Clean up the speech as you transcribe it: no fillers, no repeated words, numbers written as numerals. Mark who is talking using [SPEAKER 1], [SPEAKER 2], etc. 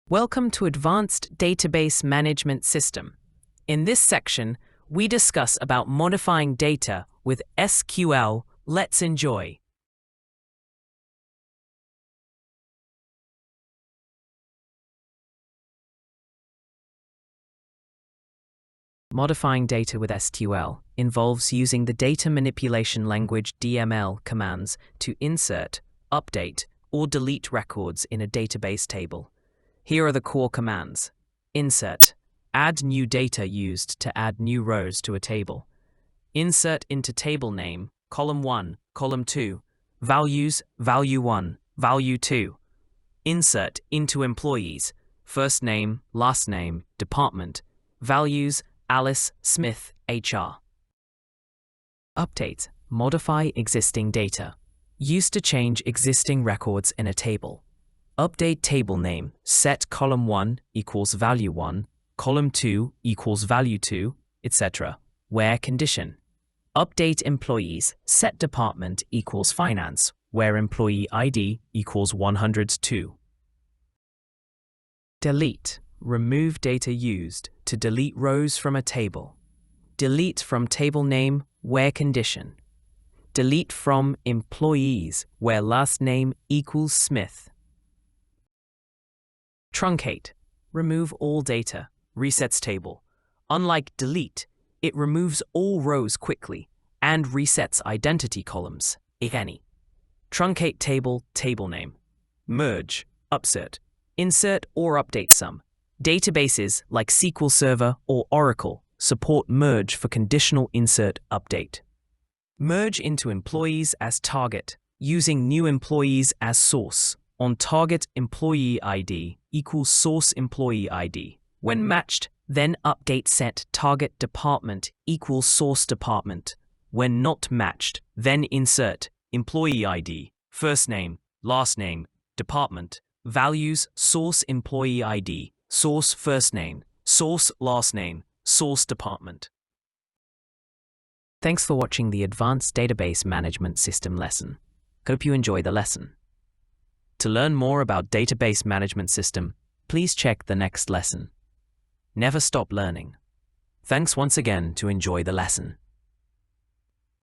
[SPEAKER 1] Welcome to Advanced Database Management System. In this section, we discuss about modifying data with SQL. Let's enjoy. Modifying data with SQL involves using the data manipulation language DML commands to insert, update, or delete records in a database table. Here are the core commands. Insert. Add new data used to add new rows to a table. Insert into table name, column 1, column 2, values, value 1, value 2. Insert into employees, first name, last name, department, values, Alice, Smith, HR. Update. Modify existing data. Used to change existing records in a table. Update table name, set column 1 equals value 1, column 2 equals value 2, etc. Where condition. Update employees, set department equals finance, where employee ID equals 102. Delete. Remove data used to delete rows from a table. Delete from table name, where condition. Delete from employees, where last name equals Smith. Truncate. Remove all data. Resets table. Unlike delete, it removes all rows quickly and resets identity columns, if any. Truncate table, table name. Merge, upsert, insert or update some. Databases like SQL Server or Oracle support merge for conditional insert update. Merge into employees as target, using new employees as source. On target employee ID equals source employee ID. When matched, then update set target department equals source department. When not matched, then insert employee ID, first name, last name, department, values, source employee ID, source first name, source last name, source department. Thanks for watching the Advanced Database Management System lesson. Hope you enjoy the lesson. To learn more about database management system, please check the next lesson. Never stop learning. Thanks once again to enjoy the lesson.